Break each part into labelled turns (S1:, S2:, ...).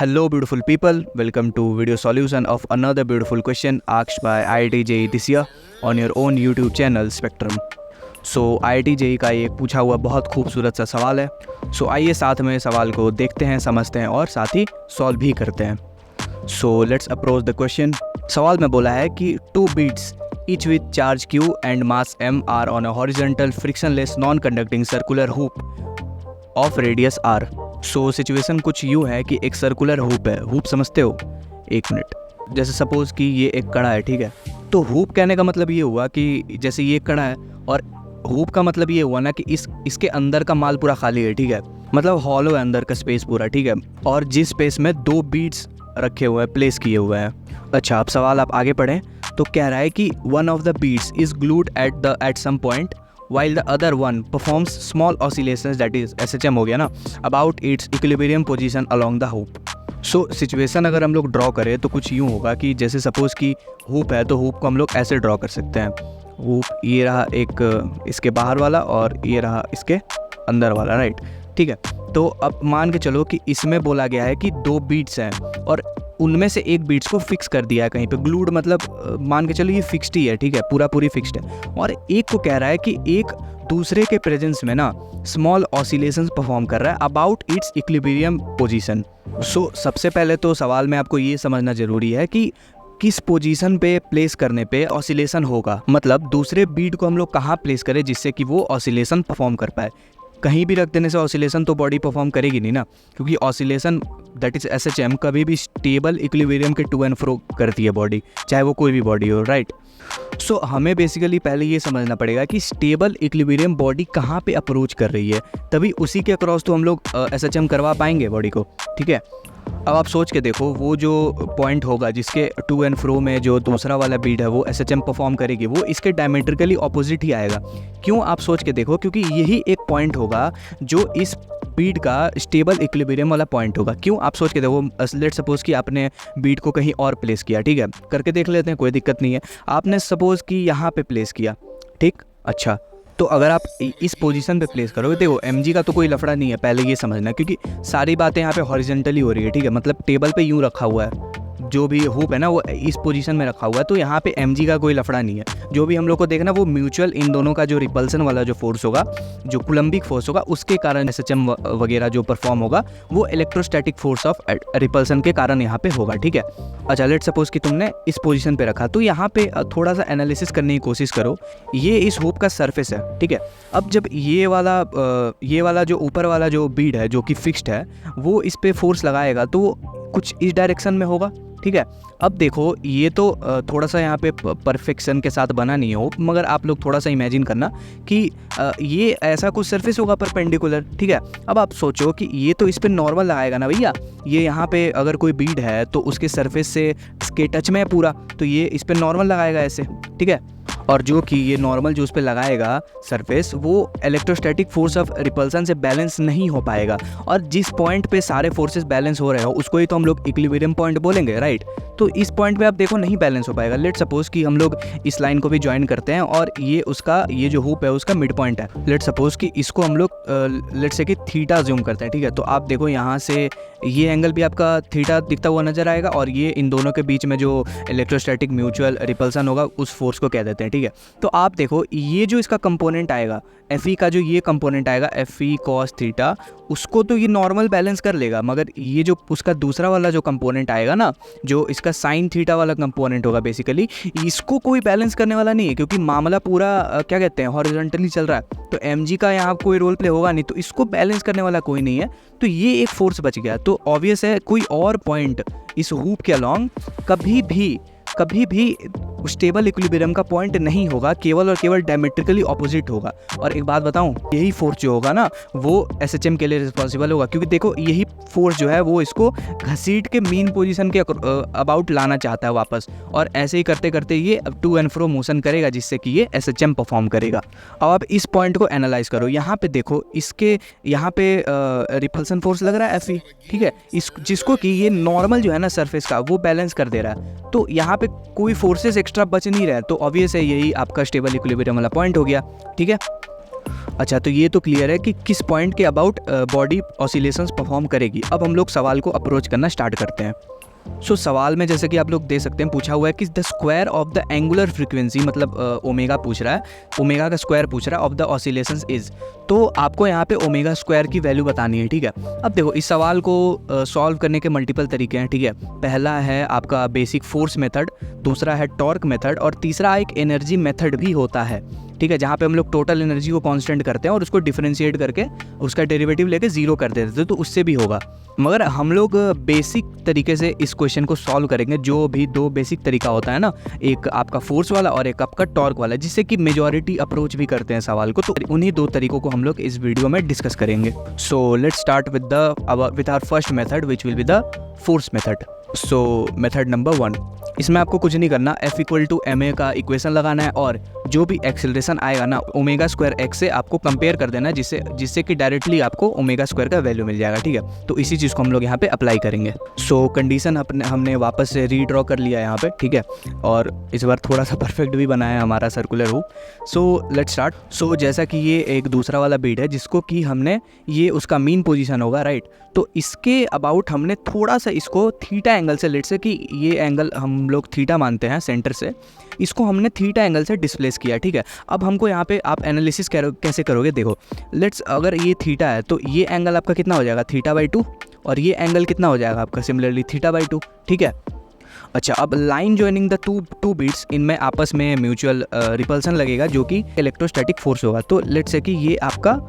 S1: Hello beautiful people, welcome to video solution of another beautiful question asked by IIT JEE this year on your own YouTube channel Spectrum. So IIT JEE का ये पूछा हुआ बहुत खूबसूरत सा सवाल है. So आइए साथ में सवाल को देखते हैं, समझते हैं और साथ ही सॉल्व भी करते हैं. So let's approach the question. सवाल में बोला है कि two beads each with charge Q and mass M are on a horizontal frictionless non-conducting circular hoop of radius R. So situation कुछ यूँ है कि एक सर्कुलर हुप है. हुप समझते हो? एक मिनट. जैसे सपोज़ कि ये एक कड़ा है, ठीक है. तो हुप कहने का मतलब ये हुआ कि जैसे ये कड़ा है और हुप का मतलब ये हुआ ना कि इसके अंदर का माल पूरा खाली है, ठीक है. मतलब हॉलो है अंदर का स्पेस पूरा, ठीक है. और जिस स्पेस में दो बीड्स रखे हुए हैं, प्लेस किए हुए हैं. अच्छा, अब सवाल आप आगे पढ़ें तो कह रहा है कि one of the beads is glued at some point while the other one performs small oscillations, that is SHM हो गया ना, about its equilibrium position along the hoop. So situation अगर हम लोग ड्रॉ करें तो कुछ यूँ होगा कि जैसे सपोज़ कि हुप है तो हुप को हम लोग ऐसे ड्रॉ कर सकते हैं. हुप ये रहा एक इसके बाहर वाला और ये रहा इसके अंदर वाला, राइट, ठीक है. तो अब मान के चलो कि इसमें बोला गया है कि दो बीट्स हैं और उनमें से एक बीट्स को फिक्स कर दिया है कहीं पे. ग्लूड मतलब मान के चलो ये फिक्स्ड ही है, ठीक है, पूरी फिक्स्ड है. और एक को कह रहा है कि एक दूसरे के प्रेजेंस में ना स्मॉल ऑसिलेशंस परफॉर्म कर रहा है अबाउट इट्स इक्विलिब्रियम पोजीशन. सो सबसे पहले तो सवाल में आपको ये समझना ज़रूरी है कि किस पोजीशन पे प्लेस करने पे ऑसिलेशन होगा. मतलब दूसरे बीट को हम लोग कहाँ प्लेस करें जिससे कि वो ऑसिलेशन परफॉर्म कर पाए. कहीं भी रख देने से ऑसिलेशन तो बॉडी परफॉर्म करेगी नहीं ना, क्योंकि ऑसिलेशन दैट इज़ SHM कभी भी स्टेबल इक्विलिब्रियम के टू एंड फ्रो करती है बॉडी, चाहे वो कोई भी बॉडी हो, राइट. सो हमें बेसिकली पहले ये समझना पड़ेगा कि स्टेबल इक्विलिब्रियम बॉडी कहाँ पे अप्रोच कर रही है, तभी उसी के अक्रॉस तो हम लोग SHM करवा पाएंगे बॉडी को, ठीक है. अब आप सोच के देखो, वो जो पॉइंट होगा जिसके टू एंड फ्रो में जो दूसरा वाला बीट है वो SHM परफॉर्म करेगी, वो इसके डायमेट्रिकली ऑपोजिट ही आएगा. क्यों? आप सोच के देखो, क्योंकि यही एक पॉइंट होगा जो इस बीट का स्टेबल इक्विलिब्रियम वाला पॉइंट होगा. क्यों? आप सोच के देखो, लेट्स सपोज कि आपने बीट को कहीं और प्लेस किया, ठीक है, करके देख लेते हैं, कोई दिक्कत नहीं है. आपने सपोज कि यहाँ पे प्लेस किया, ठीक. अच्छा, तो अगर आप इस पोजीशन पे प्लेस करोगे, देखो mg का तो कोई लफड़ा नहीं है, पहले ये समझना, क्योंकि सारी बातें यहाँ पे हॉरिजॉन्टली हो रही है, ठीक है. मतलब टेबल पे यूँ रखा हुआ है, जो भी हुप है ना वो इस पोजीशन में रखा हुआ है, तो यहाँ पे mg का कोई लफड़ा नहीं है. जो भी हम लोग को देखना वो म्यूचुअल इन दोनों का जो रिपल्सन वाला जो फोर्स होगा, जो कुलम्बिक फोर्स होगा, उसके कारण SHM वगैरह जो परफॉर्म होगा वो इलेक्ट्रोस्टैटिक फोर्स ऑफ रिपल्सन के कारण यहाँ पे होगा, ठीक है. अच्छा, लेट सपोज कि तुमने इस पोजीशन पे रखा, तो यहाँ पे थोड़ा सा एनालिसिस करने की कोशिश करो. ये इस हुप का सरफेस है, ठीक है. अब जब ये वाला जो ऊपर वाला जो बीड है जो कि फिक्स्ड है, वो इस पे फोर्स लगाएगा तो कुछ इस डायरेक्शन में होगा, ठीक है. अब देखो, ये तो थोड़ा सा यहाँ पे परफेक्शन के साथ बना नहीं हो, मगर आप लोग थोड़ा सा इमेजिन करना कि ये ऐसा कुछ सरफेस होगा परपेंडिकुलर, ठीक है. अब आप सोचो कि ये तो इस पे नॉर्मल लगाएगा ना भैया. ये यहाँ पे अगर कोई बीड है तो उसके सरफेस से इसके टच में है पूरा, तो ये इस पे नॉर्मल लगाएगा ऐसे, ठीक है. और जो कि ये नॉर्मल जो उस पे लगाएगा सरफेस, वो इलेक्ट्रोस्टैटिक फोर्स ऑफ रिपल्सन से बैलेंस नहीं हो पाएगा. और जिस पॉइंट पे सारे फोर्सेस बैलेंस हो रहे हो उसको ही तो हम लोग इक्विलिब्रियम पॉइंट बोलेंगे, राइट. तो इस पॉइंट पे आप देखो नहीं बैलेंस हो पाएगा. लेट सपोज कि हम लोग इस लाइन को भी ज्वाइन करते हैं और ये जो हुप है उसका मिड पॉइंट है. लेट सपोज कि इसको हम लोग लेट से कि थीटा जूम करते हैं, ठीक है. तो आप देखो यहाँ से ये एंगल भी आपका थीटा दिखता हुआ नजर आएगा और ये इन दोनों के बीच में जो इलेक्ट्रोस्टैटिक म्यूचुअल रिपल्सन होगा उस फोर्स को कह देते हैं, ठीक है. तो आप देखो, ये जो इसका कंपोनेंट आएगा Fe का, जो ये कंपोनेंट आएगा Fe cos थीटा, उसको तो ये नॉर्मल बैलेंस कर लेगा, मगर ये जो उसका दूसरा वाला जो कंपोनेंट आएगा ना, जो इसका साइन थीटा वाला कंपोनेंट होगा, बेसिकली इसको कोई बैलेंस करने वाला नहीं है, क्योंकि मामला पूरा क्या कहते हैं हॉरिजॉन्टली चल रहा है. तो mg का यहाँ कोई रोल प्ले होगा नहीं, तो इसको बैलेंस करने वाला कोई नहीं है. तो ये एक फोर्स बच गया. तो ऑब्वियस है कोई और पॉइंट इस हुप के अलॉन्ग कभी भी स्टेबल इक्विलिब्रियम का पॉइंट नहीं होगा, केवल और केवल डायमेट्रिकली ऑपोजिट होगा. और एक बात बताऊं, यही फोर्स जो होगा ना वो SHM के लिए रिस्पॉन्सिबल होगा, क्योंकि देखो यही फोर्स जो है वो इसको घसीट के मीन पोजीशन के अबाउट लाना चाहता है वापस, और ऐसे ही करते करते ये टू एंड फ्रो मोशन करेगा जिससे कि ये SHM परफॉर्म करेगा. अब आप इस पॉइंट को एनालाइज करो. यहाँ पे देखो, इसके यहाँ पे रिपल्सन फोर्स लग रहा है Fe, ठीक है, जिसको कि ये नॉर्मल जो है ना सरफेस का वो बैलेंस कर दे रहा है. तो यहाँ पे कोई फोर्सेस एक्स्ट्रा बच नहीं रहे, तो ऑब्वियस है यही आपका स्टेबल इक्विलिब्रियम वाला पॉइंट हो गया, ठीक है. अच्छा, तो ये तो क्लियर है कि किस पॉइंट के अबाउट बॉडी ऑसिलेशंस परफॉर्म करेगी। अब हम लोग सवाल को अप्रोच करना स्टार्ट करते हैं। सवाल में जैसे कि आप लोग देख सकते हैं पूछा हुआ है कि the square of the angular frequency, मतलब ओमेगा पूछ रहा है, ओमेगा का स्क्वायर पूछ रहा है, ऑफ द ऑसिलेशंस इज। तो आपको यहाँ पे ओमेगा स्क्वायर की वैल्यू बतानी है, ठीक है। अब देखो इस सवाल को सॉल्व करने के मल्टीपल तरीके हैं, ठीक है। पहला है आपका बेसिक फोर्स मेथड, दूसरा है टॉर्क मेथड, और तीसरा एक एनर्जी मेथड भी होता है, ठीक है, जहाँ पे हम लोग टोटल एनर्जी को कांस्टेंट करते हैं और उसको डिफरेंशिएट करके उसका डेरिवेटिव लेके जीरो कर देते हैं, तो उससे भी होगा। मगर हम लोग बेसिक तरीके से इस क्वेश्चन को सॉल्व करेंगे, जो भी दो बेसिक तरीका होता है ना, एक आपका फोर्स वाला और एक आपका टॉर्क वाला, जिससे कि मेजॉरिटी अप्रोच भी करते हैं सवाल को। तो उन्हीं दो तरीकों को हम लोग इस वीडियो में डिस्कस करेंगे। So let's start with our first method which will be the force method. So method number 1, इसमें आपको कुछ नहीं करना, F = ma का इक्वेशन लगाना है और जो भी एक्सेलरेशन आएगा ना ओमेगा स्क्वायर एक्स से आपको कंपेयर कर देना है, जिससे कि डायरेक्टली आपको ओमेगा स्क्वायर का वैल्यू मिल जाएगा, ठीक है। तो इसी चीज़ को हम लोग यहाँ पे अप्लाई करेंगे। सो कंडीशन हमने वापस से रीड्रॉ कर लिया यहाँ पे, ठीक है, और इस बार थोड़ा सा परफेक्ट भी बनाया है हमारा circular hoop. So let's start. So जैसा कि ये एक दूसरा वाला बीट है जिसको कि हमने, ये उसका मीन पोजीशन होगा, राइट। तो इसके अबाउट हमने थोड़ा सा इसको थीटा एंगल से, लेट्स से कि ये एंगल हम लोग थीटा मानते हैं सेंटर से, इसको हमने थीटा एंगल से डिस्प्लेस किया, ठीक है। अब हमको यहाँ पे आप एनालिसिस कैसे करोगे, देखो लेट्स, अगर ये थीटा है तो ये एंगल आपका कितना हो जाएगा, θ/2, और ये एंगल कितना हो जाएगा आपका सिमिलरली θ/2, ठीक है। अच्छा, अब line joining the two beads, इनमें आपस में म्यूचुअल रिपल्सन लगेगा जो कि इलेक्ट्रोस्टैटिक फोर्स होगा। तो लेट्स से कि ये आपका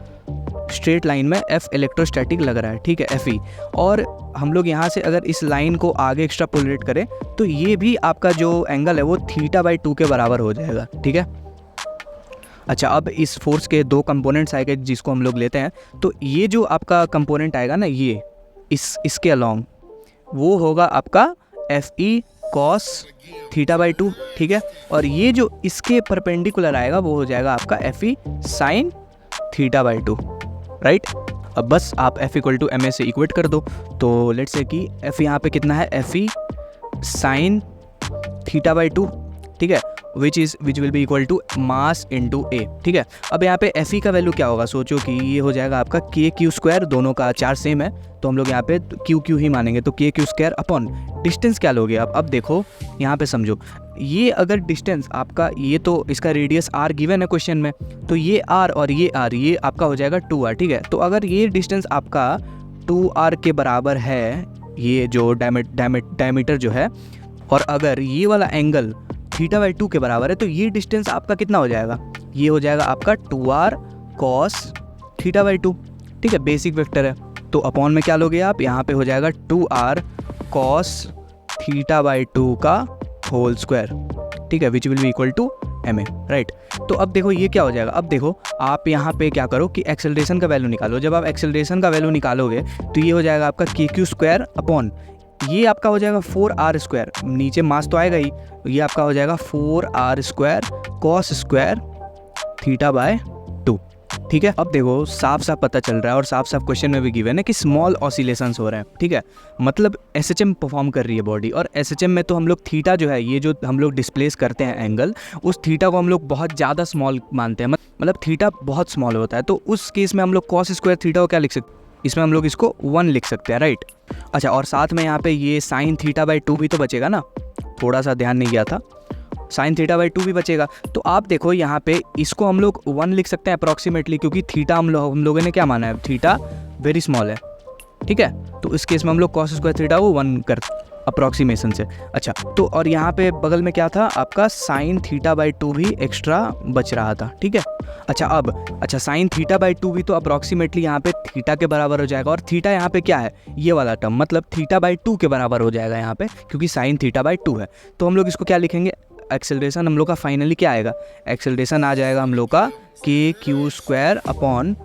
S1: स्ट्रेट लाइन में F इलेक्ट्रोस्टैटिक लग रहा है, ठीक है, Fe, और हम लोग यहाँ से अगर इस लाइन को आगे एक्स्ट्रापोलेट करें तो ये भी आपका जो एंगल है वो θ/2 के बराबर हो जाएगा, ठीक है। अच्छा, अब इस फोर्स के दो कंपोनेंट्स आएंगे जिसको हम लोग लेते हैं। तो ये जो आपका कंपोनेंट आएगा ना, ये इसके अलॉन्ग, वो होगा आपका Fe cos θ/2, ठीक है, और ये जो इसके परपेंडिकुलर आएगा वो हो जाएगा आपका Fe sin θ/2, राइट। अब बस आप F = ma से इक्वेट कर दो। तो लेट्स से कि F यहाँ पे कितना है, Fe sin θ/2, ठीक है, which will be equal to mass into a, ठीक है। अब यहाँ पे Fe का वैल्यू क्या होगा, सोचो कि ये हो जाएगा आपका kq², दोनों का चार्ज सेम है तो हम लोग यहाँ पे q ही मानेंगे, तो kq² अपॉन डिस्टेंस क्या लोगे आप। अब देखो यहाँ पे समझो, ये अगर डिस्टेंस आपका, ये तो इसका रेडियस r गिवन है क्वेश्चन में, तो ये r और ये r, ये आपका हो जाएगा 2r, ठीक है। तो अगर ये डिस्टेंस आपका 2r के बराबर है, ये जो डायमीटर जो है, और अगर ये वाला एंगल θ/2 के बराबर है, तो ये डिस्टेंस आपका कितना हो जाएगा, ये हो जाएगा आपका 2r cos θ/2, ठीक है, बेसिक वेक्टर है। तो अपॉन में क्या लोगे आप, यहाँ पे हो जाएगा 2r cos θ/2 का होल स्क्वायर, ठीक है, which will be equal to ma, right. तो अब देखो ये क्या हो जाएगा, अब देखो आप यहाँ पे क्या करो कि एक्सेलरेशन का वैल्यू निकालो। जब आप एक्सेलरेशन का वैल्यू निकालोगे तो ये हो जाएगा आपका kq² अपॉन, ये आपका हो जाएगा 4r², नीचे मास तो आएगा ही, ये आपका हो जाएगा 4r² cos² θ/2, ठीक है। अब देखो साफ साफ पता चल रहा है और साफ साफ क्वेश्चन में भी गिवन है कि स्मॉल ऑसिलेशंस हो रहे हैं, ठीक है, मतलब SHM परफॉर्म कर रही है बॉडी, और SHM में तो हम लोग थीटा जो है, ये जो हम लोग डिस्प्लेस करते हैं एंगल, उस थीटा को हम लोग बहुत ज़्यादा स्मॉल मानते हैं, मतलब थीटा बहुत स्मॉल होता है। तो उस केस में हम लोग cos² थीटा को क्या लिख सकते हैं, इसमें हम लोग इसको 1 लिख सकते हैं, राइट। अच्छा, और साथ में यहाँ पे ये sin θ/2 भी तो बचेगा ना, थोड़ा सा ध्यान नहीं गया था, sin θ/2 भी बचेगा। तो आप देखो यहाँ पे इसको हम लोग 1 लिख सकते हैं अप्रॉक्सीमेटली, क्योंकि थीटा हम लोगों ने क्या माना है, थीटा वेरी स्मॉल है, ठीक है। तो इस केस में हम लोग cos² थीटा को 1 कर अप्रॉक्सीमेशन से। अच्छा, तो और यहाँ पे बगल में क्या था आपका sin θ/2 भी एक्स्ट्रा बच रहा था, ठीक है। अच्छा sin θ/2 भी तो अप्रॉक्सीमेटली यहाँ पे थीटा के बराबर हो जाएगा, और थीटा यहाँ पे क्या है, ये वाला टर्म, मतलब θ/2 के बराबर हो जाएगा यहाँ पे, क्योंकि sin θ/2 है। तो हम लोग इसको क्या लिखेंगे, एक्सेलरेशन हम लोग का फाइनली क्या आएगा, एक्सेलरेशन आ जाएगा हम लोग का kq² अपॉन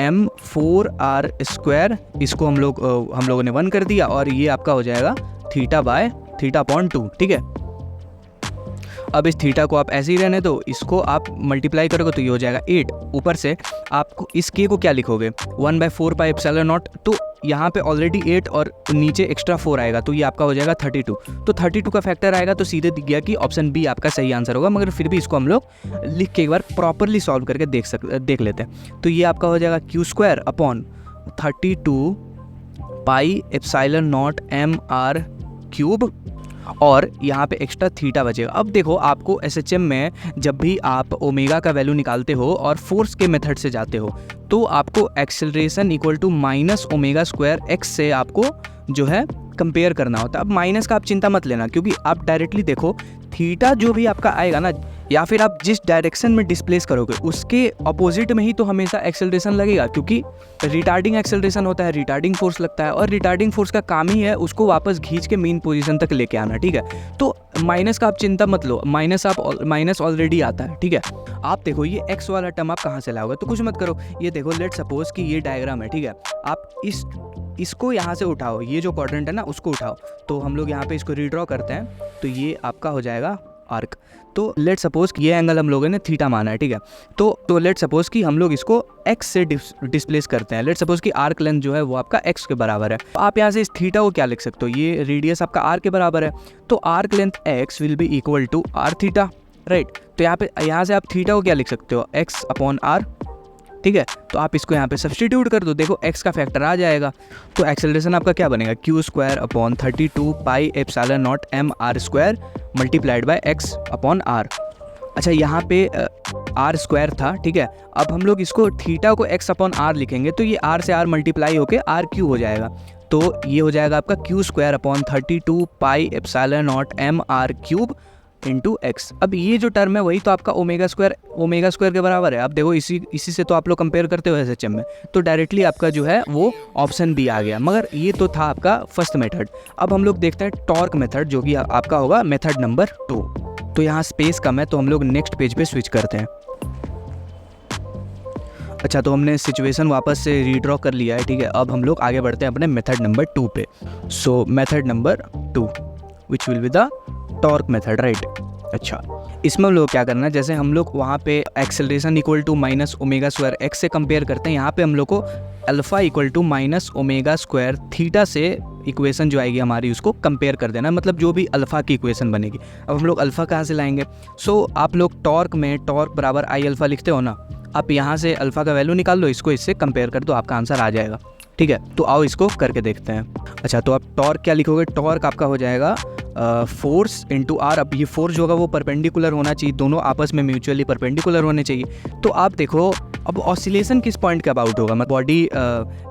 S1: m4r², इसको हम लोगों ने 1 कर दिया, और ये आपका हो जाएगा θ/2, ठीक है। अब इस थीटा को आप ऐसे ही रहने दो, इसको आप मल्टीप्लाई करोगे तो ये हो जाएगा 8। ऊपर से आपको इस के को क्या लिखोगे 1/4 पाई एप्सिलॉन नॉट, तो यहाँ पे ऑलरेडी 8 और नीचे एक्स्ट्रा 4 आएगा तो ये आपका हो जाएगा 32। तो 32 का फैक्टर आएगा तो सीधे दिख गया कि ऑप्शन बी आपका सही आंसर होगा। मगर फिर भी इसको हम लोग लिख के एक बार प्रॉपरली सॉल्व करके देख लेते हैं। तो ये आपका हो जाएगा Q² upon 32 pi epsilon not MR³ और यहाँ पे एक्स्ट्रा थीटा बचेगा। अब देखो आपको SHM में जब भी आप ओमेगा का वैल्यू निकालते हो और फोर्स के मेथड से जाते हो तो आपको acceleration equal to minus omega square x से आपको जो है कंपेयर करना होता है। अब माइनस का आप चिंता मत लेना, क्योंकि आप डायरेक्टली देखो थीटा जो भी आपका आएगा ना, या फिर आप जिस डायरेक्शन में डिस्प्लेस करोगे उसके अपोजिट में ही तो हमेशा एक्सेलरेशन लगेगा, क्योंकि रिटार्डिंग एक्सेलरेशन होता है, रिटार्डिंग फोर्स लगता है और रिटार्डिंग फोर्स का काम ही है उसको वापस खींच के मेन पोजीशन तक लेके आना। ठीक है, तो माइनस का आप चिंता मत लो, माइनस ऑलरेडी आता है। ठीक है, आप देखो ये एक्स वाला टर्म आप कहाँ से लाओगे, तो कुछ मत करो, ये देखो लेट सपोज कि ये डायग्राम है। ठीक है, आप इसको यहाँ से उठाओ, ये जो क्वाड्रेंट है ना उसको उठाओ, तो हम लोग यहाँ पे इसको रीड्रॉ करते हैं तो ये आपका हो जाएगा आर्क। तो लेट सपोज कि ये एंगल हम लोगों ने थीटा माना है। ठीक है, तो लेट सपोज कि हम लोग इसको एक्स से डिस्प्लेस करते हैं। लेट सपोज कि आर्क लेंथ जो है वो आपका एक्स के बराबर है। तो आप यहाँ से इस थीटा को क्या लिख सकते हो, ये रेडियस आपका आर के बराबर है, तो arc length x will be equal to r theta, right. तो यहाँ से आप थीटा को क्या लिख सकते हो, एक्स अपॉन आर। ठीक है, तो आप इसको यहाँ पे सब्सटीट्यूट कर दो, देखो x का फैक्टर आ जाएगा, तो एक्सेलरेशन आपका क्या बनेगा Q² upon 32 pi epsilon not MR² multiplied by x upon r। अच्छा, यहाँ पे r² था। ठीक है, अब हम लोग इसको थीटा को x अपॉन r लिखेंगे तो ये r से r मल्टीप्लाई होके r³ हो जाएगा, तो ये हो जाएगा आपका Q² upon 32 pi epsilon not MR³ into x. अब ये जो टर्म है वही तो आपका ओमेगा स्क्वायर के बराबर है। अब देखो इसी से तो आप लोग कंपेयर करते हो SHM में, तो डायरेक्टली आपका जो है वो ऑप्शन बी आ गया। मगर ये तो था आपका फर्स्ट मेथड। अब हम लोग देखते हैं टॉर्क मेथड, जो कि आपका होगा मेथड नंबर 2। तो यहाँ स्पेस कम है तो हम लोग नेक्स्ट पेज पे स्विच करते हैं। अच्छा, तो हमने सिचुएशन वापस से रीड्रॉ कर लिया है। ठीक है, अब हम लोग आगे बढ़ते हैं अपने मेथड नंबर 2 पे। सो method number 2 which will be the torque method, right. अच्छा, इसमें हम लोग क्या करना है, जैसे हम लोग वहाँ पे acceleration equal to minus omega square x से कंपेयर करते हैं, यहाँ पे हम लोग को alpha equal to minus omega square theta से इक्वेशन जो आएगी हमारी उसको कंपेयर कर देना, मतलब जो भी अल्फा की इक्वेशन बनेगी। अब हम लोग अल्फा कहाँ से लाएंगे, आप लोग टॉर्क में टॉर्क बराबर आई अल्फा लिखते हो ना, आप यहाँ से अल्फा का वैल्यू निकाल लो, इसको इससे कंपेयर कर दो, आपका आंसर आ जाएगा। ठीक है, तो आओ इसको करके देखते हैं। अच्छा, तो आप टॉर्क क्या लिखोगे, टॉर्क आपका हो जाएगा फोर्स इंटू आर। अब ये फोर्स जो होगा वो परपेंडिकुलर होना चाहिए, दोनों आपस में म्यूचुअली परपेंडिकुलर होने चाहिए। तो आप देखो अब ऑसिलेशन किस पॉइंट के अबाउट होगा, मतलब बॉडी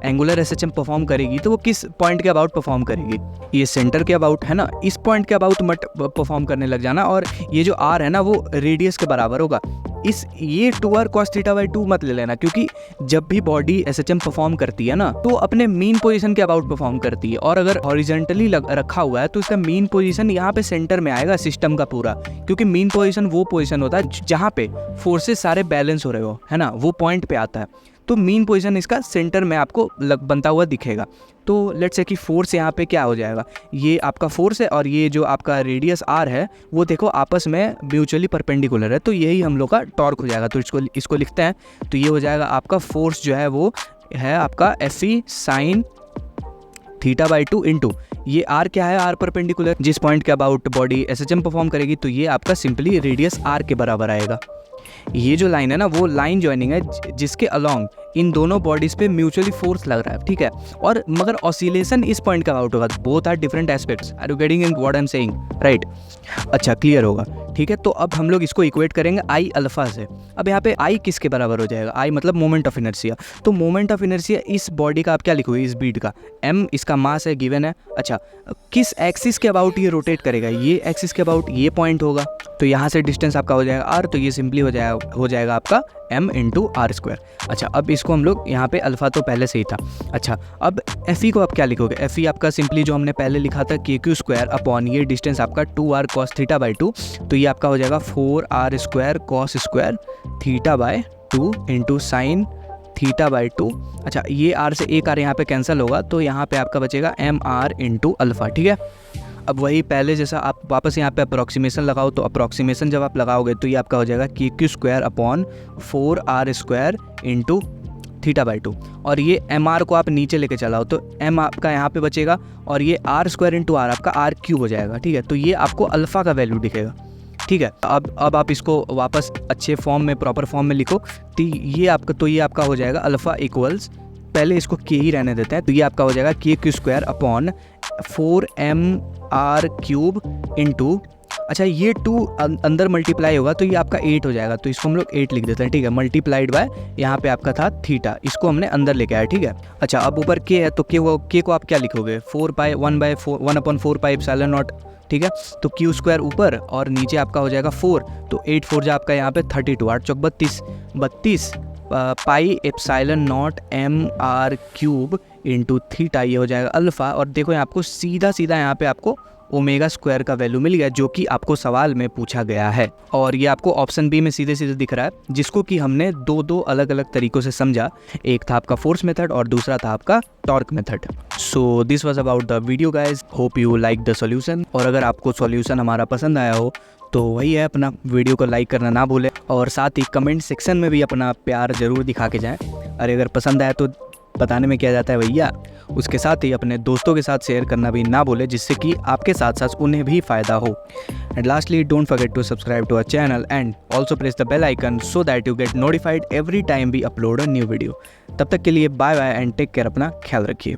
S1: एंगुलर SHM परफॉर्म करेगी तो वो किस पॉइंट के अबाउट परफॉर्म करेगी, ये सेंटर के अबाउट है ना, इस पॉइंट के अबाउट मत परफॉर्म करने लग जाना। और ये जो आर है ना वो रेडियस के बराबर होगा, ये 2r cos θ/2 मत ले लेना, क्योंकि जब भी बॉडी SHM परफॉर्म करती है ना तो अपने मीन पोजीशन के अबाउट परफॉर्म करती है, और अगर हॉरिजॉन्टली रखा हुआ है तो इसका मीन पोजीशन यहाँ पे सेंटर में आएगा सिस्टम का पूरा, क्योंकि मीन पोजीशन वो पोजीशन होता है जहाँ पे फोर्सेस सारे बैलेंस हो रहे हो, है ना, वो पॉइंट पे आता है। तो मीन पोजीशन इसका सेंटर में आपको बनता हुआ दिखेगा। तो लेट्स से कि फोर्स यहाँ पे क्या हो जाएगा, ये आपका फोर्स है और ये जो आपका रेडियस आर है वो देखो आपस में म्यूचुअली परपेंडिकुलर है, तो यही हम लोग का टॉर्क हो जाएगा। तो इसको लिखते हैं, तो ये हो जाएगा आपका फोर्स जो है वो है आपका Fe साइन θ/2 इंटू ये आर क्या है, आर परपेंडिकुलर, जिस पॉइंट के अबाउट बॉडी SHM परफॉर्म करेगी, तो ये आपका सिंपली रेडियस आर के बराबर आएगा। ये जो लाइन है ना वो लाइन ज्वाइनिंग है जिसके अलोंग इन दोनों बॉडीज पे म्यूचुअली फोर्स लग रहा है। ठीक है, और मगर ऑसिलेशन इस पॉइंट का आउट होगा, both are different aspects. Are you getting in what I am saying, right. अच्छा, क्लियर होगा। ठीक है, तो अब हम लोग इसको इक्वेट करेंगे आई अल्फा से। अब यहाँ पे आई किसके बराबर हो जाएगा, आई मतलब मोमेंट ऑफ इनर्शिया। तो मोमेंट ऑफ इनर्शिया इस बॉडी का आप क्या लिखोगे, इस बीड का m इसका मास है, गिवन है। अच्छा, किस एक्सिस के अबाउट ये रोटेट करेगा, ये एक्सिस के अबाउट ये पॉइंट होगा, तो यहाँ से डिस्टेंस आपका हो जाएगा r, तो ये सिंपली हो जाएगा आपका m इंटू r²। अच्छा, अब इसको हम लोग यहाँ पे अल्फा तो पहले से ही था। अच्छा, अब Fe को आप क्या लिखोगे, Fe आपका सिंपली जो हमने पहले लिखा था KQ² अपॉन ये डिस्टेंस आपका 2r cos θ/2, तो ये आपका हो जाएगा 4r² cos² θ/2 इंटू साइन θ/2। अच्छा, ये r से एक r यहाँ पे कैंसिल होगा, तो यहाँ पे आपका बचेगा mr इंटू अल्फा। ठीक है, अब वही पहले जैसा आप वापस यहाँ पे अप्रॉक्सीमेशन लगाओ, तो अप्रॉक्सीमेशन जब आप लगाओगे तो ये आपका हो जाएगा KQ² अपॉन 4R² इंटू θ/2। और ये MR को आप नीचे लेके चलाओ तो M आपका यहाँ पे बचेगा और ये R² इंटू R आपका R³ हो जाएगा, ठीक है। तो ये आपको अल्फ़ा का वैल्यू दिखेगा, ठीक है। अब आप इसको वापस अच्छे फॉर्म में, प्रॉपर फॉर्म में लिखो तो ये आपका हो जाएगा अल्फ़ा इक्वल्स, पहले इसको K ही रहने देते हैं, तो ये आपका हो जाएगा KQ² अपॉन 4MR³ इंटू, अच्छा ये 2 अंदर मल्टीप्लाई होगा तो ये आपका 8 हो जाएगा, तो इसको हम लोग 8 लिख देते हैं, ठीक है। मल्टीप्लाइड बाय यहाँ पे आपका था थीटा, इसको हमने अंदर लेके आया, ठीक है। अच्छा अब ऊपर K है तो K को आप क्या लिखोगे, 1/4 ठीक है। तो Q² ऊपर और नीचे आपका हो जाएगा 4, तो 8 4 जा आपका यहाँ पे 32, 8 चौक 32 pi epsilon not MR³ into theta, ये हो जाएगा अल्फ़ा। और देखो यहाँ आपको सीधा यहाँ पे आपको ओमेगा² का वैल्यू मिल गया जो कि आपको सवाल में पूछा गया है, और ये आपको ऑप्शन बी में सीधे दिख रहा है, जिसको कि हमने दो अलग अलग तरीक़ों से समझा। एक था आपका फोर्स मेथड और दूसरा था आपका torque method. So this was about the video guys, hope you like the solution. और अगर आपको सॉल्यूशन हमारा पसंद आया हो तो वही है, अपना वीडियो को लाइक करना ना भूलें, और साथ ही कमेंट सेक्शन में भी अपना प्यार ज़रूर दिखा के जाएँ। अरे अगर पसंद आया तो बताने में क्या जाता है भैया, उसके साथ ही अपने दोस्तों के साथ शेयर करना भी ना भूले, जिससे कि आपके साथ साथ उन्हें भी फ़ायदा हो। And lastly don't forget to subscribe to our channel and also press the bell icon so that you get notified every time we upload a new video. तब तक के लिए bye bye and take care, अपना ख्याल रखिए।